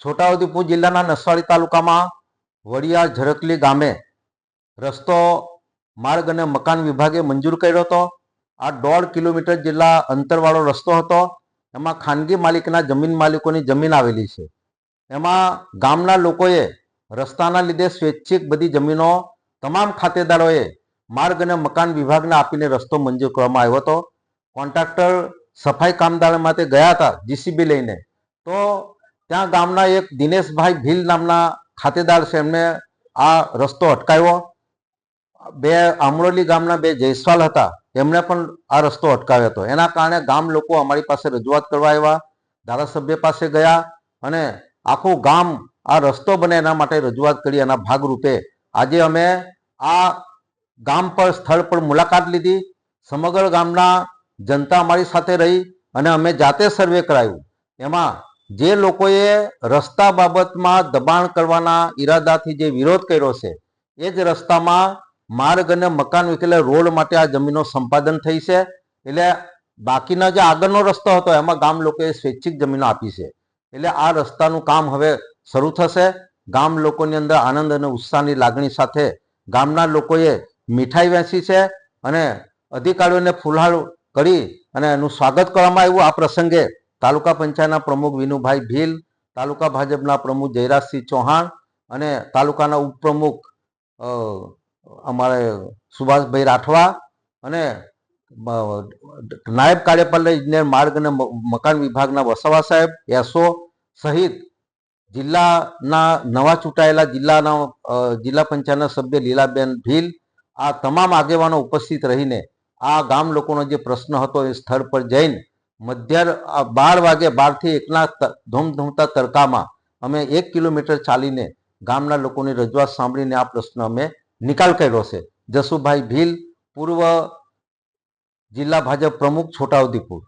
છોટાઉદેપુર જિલ્લાના નસવાડી તાલુકામાં વડિયા ઝરકલી ગામે રસ્તો માર્ગ અને મકાન વિભાગે મંજૂર કર્યો હતો। આ 1.5 કિલોમીટર જેટલા અંતરવાળો રસ્તો હતો। એમાં ખાનગી માલિકના જમીન માલિકોની જમીન આવેલી છે। એમાં ગામના લોકોએ રસ્તાના લીધે સ્વૈચ્છિક બધી જમીનો તમામ ખાતેદારોએ માર્ગ અને મકાન વિભાગને આપીને રસ્તો મંજૂર કરવામાં આવ્યો હતો। કોન્ટ્રાક્ટર સફાઈ કામદાર માટે ગયા હતા જીસીબી લઈને, તો ત્યાં ગામના એક દિનેશભાઈ ભીલ નામના ખાતેદાર છે, એમને આ રસ્તો અટકાવ્યો। બે આમરોલી ગામના બે જયસ્વાલ હતા, એમણે પણ આ રસ્તો અટકાવ્યો હતો। એના કારણે ગામ લોકો અમારી પાસે રજૂઆત કરવા આવ્યા, ધારાસભ્ય પાસે ગયા અને આખું ગામ આ રસ્તો બને એના માટે રજૂઆત કરી। એના ભાગરૂપે આજે અમે આ ગામ પર સ્થળ પર મુલાકાત લીધી। સમગ્ર ગામના જનતા અમારી સાથે રહી અને અમે જાતે સર્વે કરાવ્યું। એમાં જે લોકોએ રસ્તા બાબતમાં દબાણ કરવાના ઈરાદાથી જે વિરોધ કર્યો છે, એ જ રસ્તામાં માર્ગ અને મકાન એટલે રોડ માટે આ જમીનો સંપાદન થઈ છે। એટલે બાકીના જે આગળનો રસ્તો હતો એમાં ગામ લોકોએ સ્વૈચ્છિક જમીનો આપી છે। એટલે આ રસ્તાનું કામ હવે શરૂ થશે। ગામ લોકોની અંદર આનંદ અને ઉત્સાહની લાગણી સાથે ગામના લોકોએ મીઠાઈ વહેંચી છે અને અધિકારીઓને ફુલહાર કરી અને એનું સ્વાગત કરવામાં આવ્યું। આ પ્રસંગે તાલુકા પંચાયતના પ્રમુખ વિનુભાઈ ભીલ, તાલુકા ભાજપના પ્રમુખ જયરાજસિંહ ચૌહાણ અને તાલુકાના ઉપપ્રમુખ અમારે સુભાષભાઈ રાઠવા અને નાયબ કાર્યપાલક ઇજનેર માર્ગ અને મકાન વિભાગના વસાવા સાહેબ એસો સહિત જિલ્લાના નવા ચૂંટાયેલા જિલ્લા પંચાયતના સભ્ય લીલાબેન ભીલ, આ તમામ આગેવાનો ઉપસ્થિત રહીને આ ગામ લોકોનો જે પ્રશ્ન હતો એ સ્થળ પર જઈને 12 વાગે 12 થી 1ના ધૂમધૂમતા તડકામાં અમે 1 કિલોમીટર ચાલીને ગામના લોકોની રજૂઆત સાંભળીને આ પ્રશ્ન અમે નિકાલ કર્યો છે। જસુભાઈ ભીલ, પૂર્વ જિલ્લા ભાજપ પ્રમુખ, છોટાઉદેપુર।